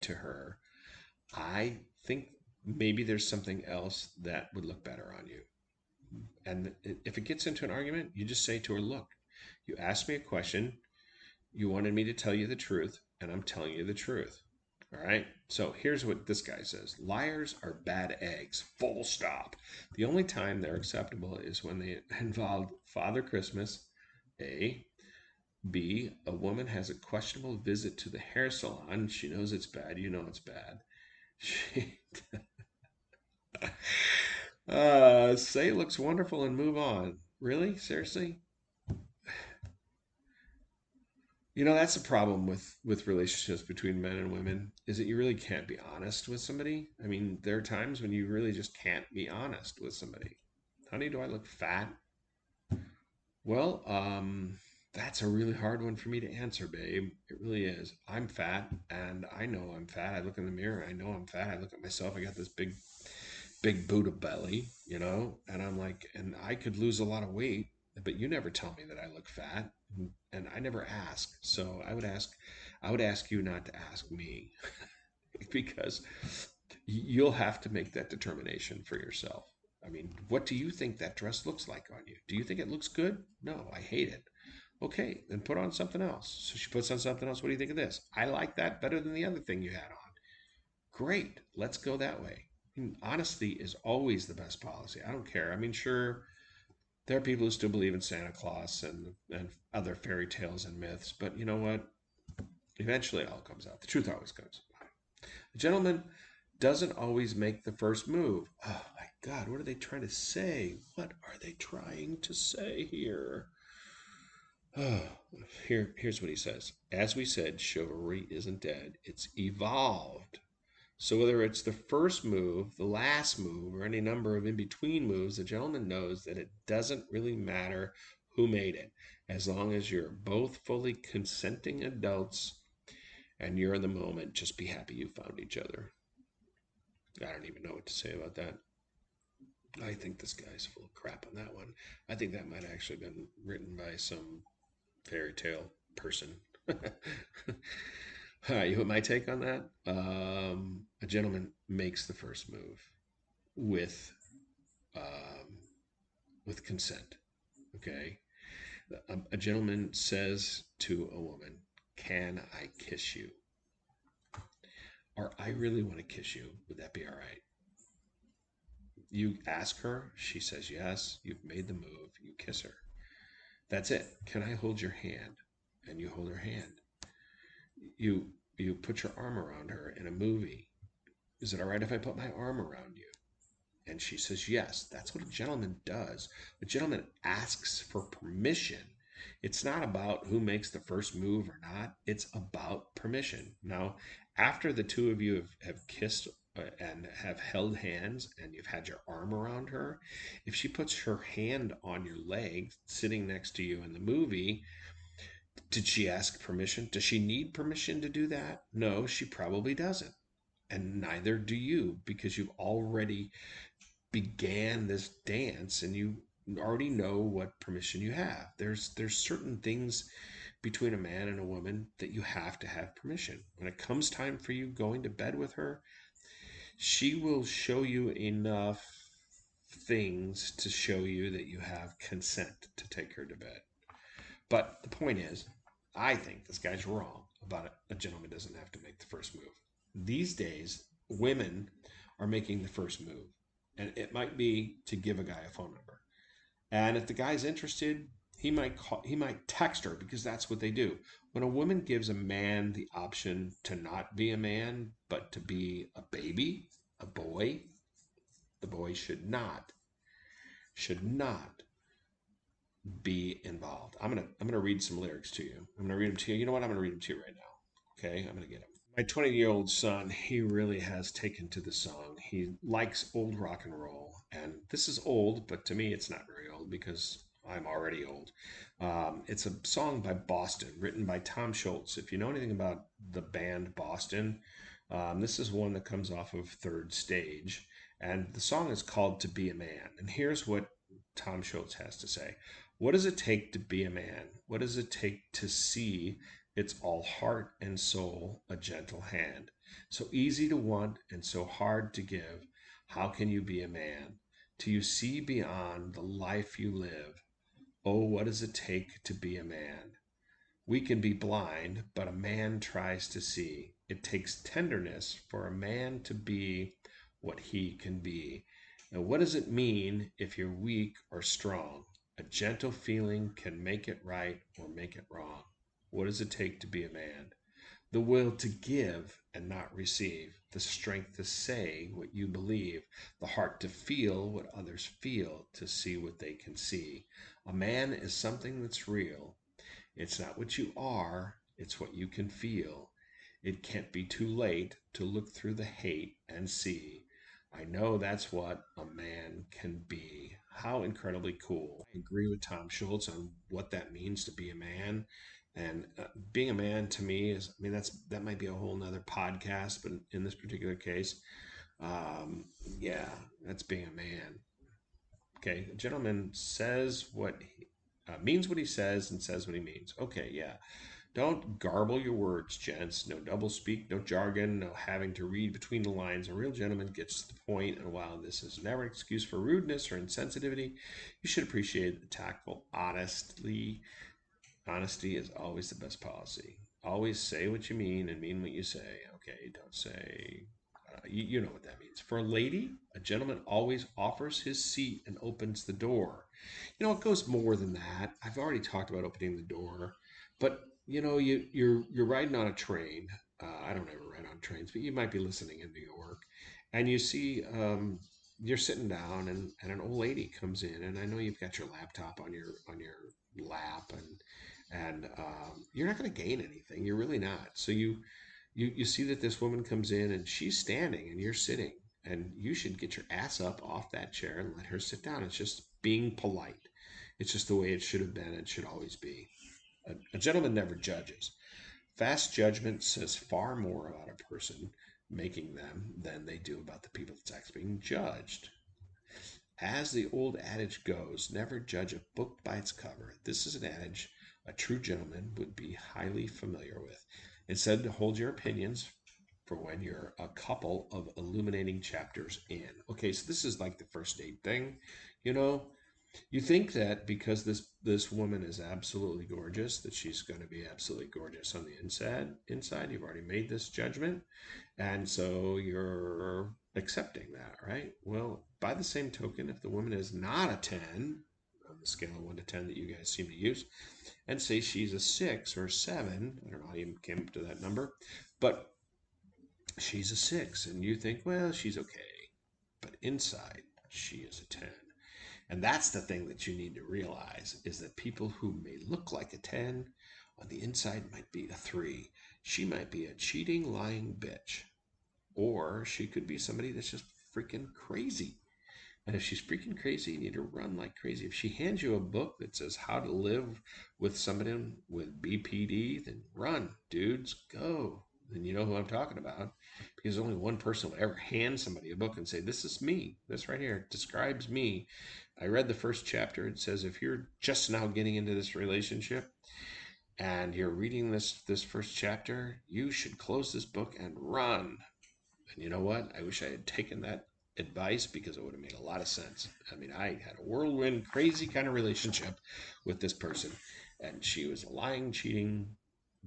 to her, I think maybe there's something else that would look better on you. And if it gets into an argument, you just say to her, look, you asked me a question. You wanted me to tell you the truth, and I'm telling you the truth. All right. So here's what this guy says: liars are bad eggs. Full stop. The only time they're acceptable is when they involve Father Christmas. A. B. A woman has a questionable visit to the hair salon. She knows it's bad. You know it's bad. She say it looks wonderful and move on. Really? Seriously? You know, that's the problem with relationships between men and women is that you really can't be honest with somebody. I mean, there are times when you really just can't be honest with somebody. Honey, do I look fat? Well, that's a really hard one for me to answer, babe. It really is. I'm fat, and I know I'm fat. I look in the mirror, I know I'm fat. I look at myself, I got this big Buddha belly, and I'm like, and I could lose a lot of weight, but you never tell me that I look fat, and I never ask. So I would ask you not to ask me because you'll have to make that determination for yourself. I mean, what do you think that dress looks like on you? Do you think it looks good? No, I hate it. Okay, then put on something else. So she puts on something else. What do you think of this? I like that better than the other thing you had on. Great, let's go that way. I mean, honesty is always the best policy. I don't care. I mean, sure, there are people who still believe in Santa Claus and other fairy tales and myths, but you know what? Eventually, it all comes out. The truth always comes out. The gentleman doesn't always make the first move. Oh my God, what are they trying to say? What are they trying to say here? Oh, here's what he says. As we said, chivalry isn't dead, it's evolved. So whether it's the first move, the last move, or any number of in between moves, the gentleman knows that it doesn't really matter who made it, as long as you're both fully consenting adults and you're in the moment. Just be happy you found each other. I don't even know what to say about that. I think this guy's full of crap on that one. I think that might have actually been written by some fairy tale person. You want my take on that? A gentleman makes the first move with um, with consent. Okay, a gentleman says to a woman, "Can I kiss you?" Or "I really want to kiss you. Would that be all right?" You ask her, she says yes. You've made the move. You kiss her. That's it. "Can I hold your hand?" And you hold her hand. You put your arm around her in a movie. "Is it all right if I put my arm around you?" And she says yes. That's what a gentleman does. A gentleman asks for permission. It's not about who makes the first move or not. It's about permission. Now, after the two of you have kissed and have held hands and you've had your arm around her, if she puts her hand on your leg sitting next to you in the movie, did she ask permission? Does she need permission to do that? No, she probably doesn't. And neither do you because you've already began this dance and you already know what permission you have. There's certain things between a man and a woman that you have to have permission. When it comes time for you going to bed with her, she will show you enough things to show you that you have consent to take her to bed. But the point is, I think this guy's wrong about it. A gentleman doesn't have to make the first move. These days, women are making the first move. And it might be to give a guy a phone number. And if the guy's interested, he might text her because that's what they do. When a woman gives a man the option to not be a man, but to be a baby, a boy, the boy should not be involved. I'm gonna read some lyrics to you. I'm gonna read them to you. You know what? I'm gonna read them to you right now. Okay, I'm gonna get them. My 20-year-old son, he really has taken to the song. He likes old rock and roll, and this is old, but to me, it's not very old because I'm already old. It's a song by Boston, written by Tom Schultz. If you know anything about the band Boston, this is one that comes off of Third Stage, and the song is called "To Be a Man." And here's what Tom Schultz has to say. What does it take to be a man? What does it take to see It's all heart and soul, a gentle hand. So easy to want and so hard to give. How can you be a man? Till you see beyond the life you live. Oh, what does it take to be a man? We can be blind, but a man tries to see. It takes tenderness for a man to be what he can be. And what does it mean if you're weak or strong? A gentle feeling can make it right or make it wrong. What does it take to be a man? The will to give and not receive, the strength to say what you believe, the heart to feel what others feel, to see what they can see. A man is something that's real. It's not what you are, it's what you can feel. It can't be too late to look through the hate and see. I know that's what a man can be. How incredibly cool. I agree with Tom Schultz on what that means to be a man. And being a man to me is, I mean, that might be a whole nother podcast, but in this particular case, yeah, that's being a man. Okay, a gentleman says what he means what he says and says what he means. Okay, yeah. Don't garble your words, gents. No double speak, no jargon, no having to read between the lines. A real gentleman gets to the point, and while this is never an excuse for rudeness or insensitivity, you should appreciate the tactful honesty. Honesty is always the best policy. Always say what you mean and mean what you say. Okay, don't say you know what that means. For a lady, a gentleman always offers his seat and opens the door. You know, it goes more than that. I've already talked about opening the door, but you know, you're riding on a train. I don't ever ride on trains, but you might be listening in New York, and you see you're sitting down, and an old lady comes in, and I know you've got your laptop on your lap, and you're not going to gain anything. You're really not. So you see that this woman comes in and she's standing and you're sitting, and you should get your ass up off that chair and let her sit down. It's just being polite. It's just the way it should have been and should always be. A gentleman never judges. Fast judgment says far more about a person making them than they do about the people that's actually being judged. As the old adage goes, never judge a book by its cover. This is an adage a true gentleman would be highly familiar with. Instead, hold your opinions for when you're a couple of illuminating chapters in. Okay, so this is like the first date thing. You know, you think that because this woman is absolutely gorgeous, that she's going to be absolutely gorgeous on the inside. Inside, you've already made this judgment, and so you're accepting that, right? Well, by the same token, if the woman is not a 10 on the scale of 1 to 10 that you guys seem to use, and say she's a 6 or a 7, I don't know how you came up to that number, but she's a 6, and you think, well, she's okay, but inside, she is a 10. And that's the thing that you need to realize is that people who may look like a 10 on the inside might be a 3. She might be a cheating, lying bitch. Or she could be somebody that's just freaking crazy. And if she's freaking crazy, you need to run like crazy. If she hands you a book that says how to live with somebody with BPD, then run, dudes, go. Then you know who I'm talking about. Because only one person would ever hand somebody a book and say, this is me. This right here describes me. I read the first chapter. It says, if you're just now getting into this relationship and you're reading this first chapter, you should close this book and run. And you know what? I wish I had taken that advice because it would have made a lot of sense. I mean, I had a whirlwind, crazy kind of relationship with this person, and she was a lying, cheating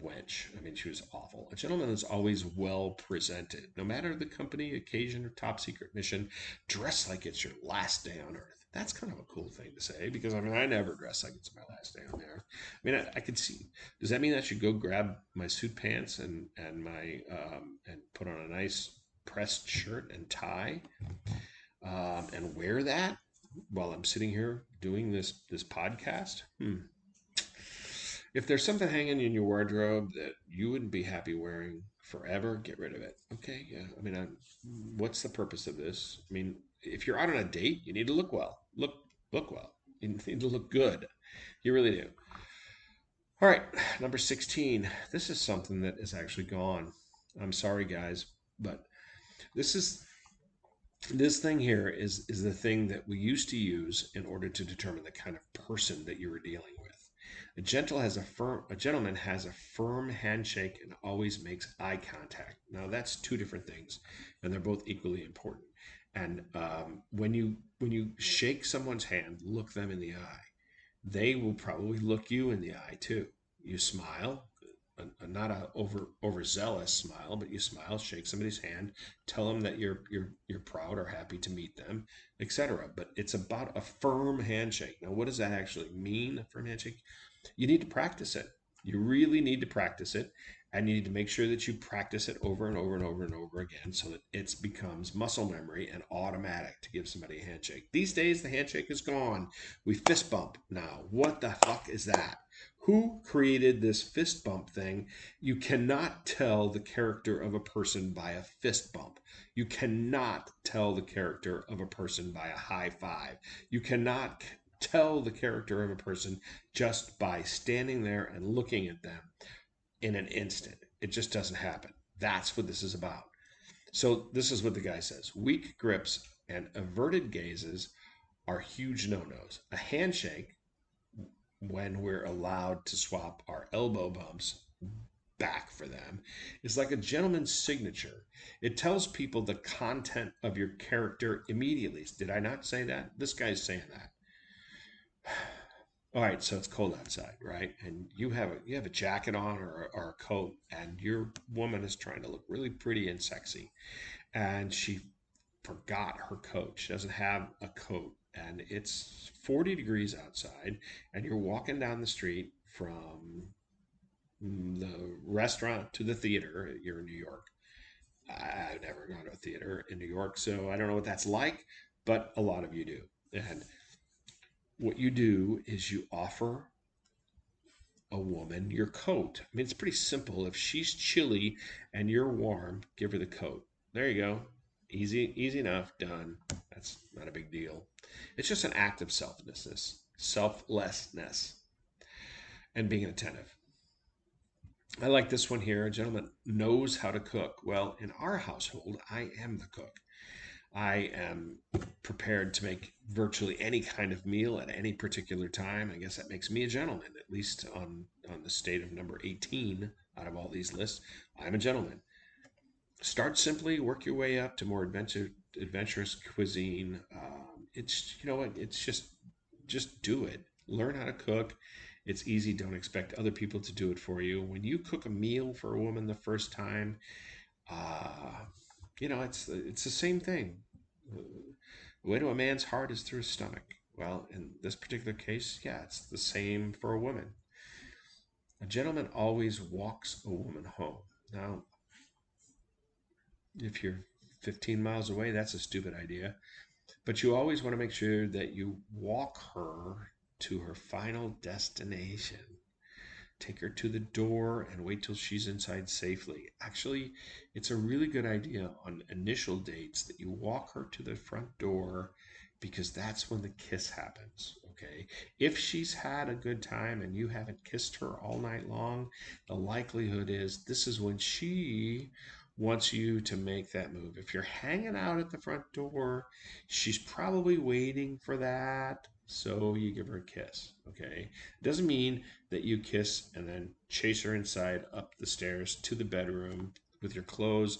wench. I mean, she was awful. A gentleman is always well presented, no matter the company, occasion, or top secret mission. Dress like it's your last day on Earth. That's kind of a cool thing to say because I mean, I never dress like it's my last day on the Earth. I mean, I could see. Does that mean I should go grab my suit pants and my and put on a nice pressed shirt and tie and wear that while I'm sitting here doing this podcast? If there's something hanging in your wardrobe that you wouldn't be happy wearing forever, get rid of it. Okay, yeah. I mean, what's the purpose of this? I mean, if you're out on a date, you need to look well. Look well. You need to look good. You really do. All right, number 16. This is something that is actually gone. I'm sorry, guys, but this is this thing here is the thing that we used to use in order to determine the kind of person that you were dealing with. A gentleman has a firm handshake and always makes eye contact. Now that's two different things, and they're both equally important. And when you shake someone's hand, look them in the eye. They will probably look you in the eye too. You smile, not a overzealous smile, but you smile, shake somebody's hand, tell them that you're proud or happy to meet them, etc. But it's about a firm handshake. Now, what does that actually mean? A firm handshake? You need to practice it. You really need to practice it. And you need to make sure that you practice it over and over and over and over again so that it becomes muscle memory and automatic to give somebody a handshake. These days, the handshake is gone. We fist bump now. What the fuck is that? Who created this fist bump thing? You cannot tell the character of a person by a fist bump. You cannot tell the character of a person by a high five. You cannot tell the character of a person just by standing there and looking at them in an instant. It just doesn't happen. That's what this is about. So, this is what the guy says: weak grips and averted gazes are huge no nos. A handshake, when we're allowed to swap our elbow bumps back for them, is like a gentleman's signature. It tells people the content of your character immediately. Did I not say that? This guy's saying that. All right, so it's cold outside, right? And you have a jacket on or a coat, and your woman is trying to look really pretty and sexy, and she forgot her coat. She doesn't have a coat, and it's 40 degrees outside, and you're walking down the street from the restaurant to the theater. You're in New York. I've never gone to a theater in New York, so I don't know what that's like, but a lot of you do. And what you do is you offer a woman your coat. I mean, it's pretty simple. If she's chilly and you're warm, give her the coat. There you go. Easy enough. Done. That's not a big deal. It's just an act of selflessness, and being attentive. I like this one here. A gentleman knows how to cook. Well, in our household, I am the cook. I am prepared to make virtually any kind of meal at any particular time. I guess that makes me a gentleman, at least on the state of number 18 out of all these lists. I'm a gentleman. Start simply, work your way up to more adventurous cuisine. It's you know what? It's just do it. Learn how to cook. It's easy. Don't expect other people to do it for you. When you cook a meal for a woman the first time, uh, it's the same thing. The way to a man's heart is through his stomach. Well, in this particular case, yeah, it's the same for a woman. A gentleman always walks a woman home. Now, if you're 15 miles away, that's a stupid idea. But you always want to make sure that you walk her to her final destination. Take her to the door and wait till she's inside safely. Actually, it's a really good idea on initial dates that you walk her to the front door because that's when the kiss happens. Okay. If she's had a good time and you haven't kissed her all night long, the likelihood is this is when she wants you to make that move. If you're hanging out at the front door, she's probably waiting for that. So you give her a kiss. Okay. It doesn't mean that you kiss and then chase her inside up the stairs to the bedroom with your clothes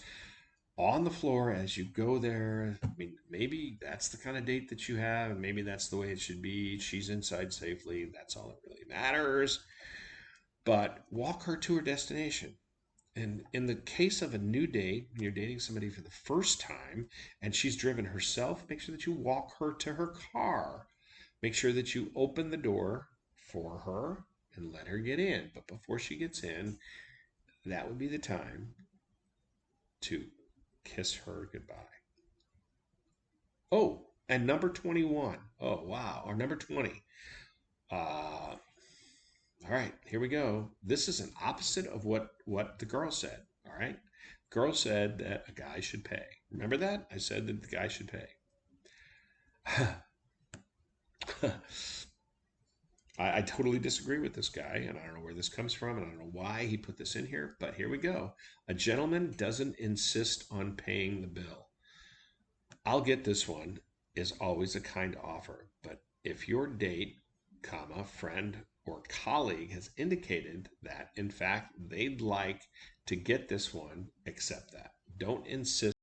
on the floor as you go there. I mean, maybe that's the kind of date that you have, and maybe that's the way it should be. She's inside safely. That's all that really matters. But walk her to her destination. And in the case of a new date, when you're dating somebody for the first time and she's driven herself, make sure that you walk her to her car. Make sure that you open the door for her and let her get in. But before she gets in, that would be the time to kiss her goodbye. Oh, and number 21. Oh, wow. Or number 20. All right, here we go. This is an opposite of what the girl said. All right. Girl said that a guy should pay. Remember that? I said that the guy should pay. I totally disagree with this guy, and I don't know where this comes from, and I don't know why he put this in here, but here we go. A gentleman doesn't insist on paying the bill. I'll get this one is always a kind offer, but if your date, comma, friend, or colleague has indicated that, in fact, they'd like to get this one, accept that. Don't insist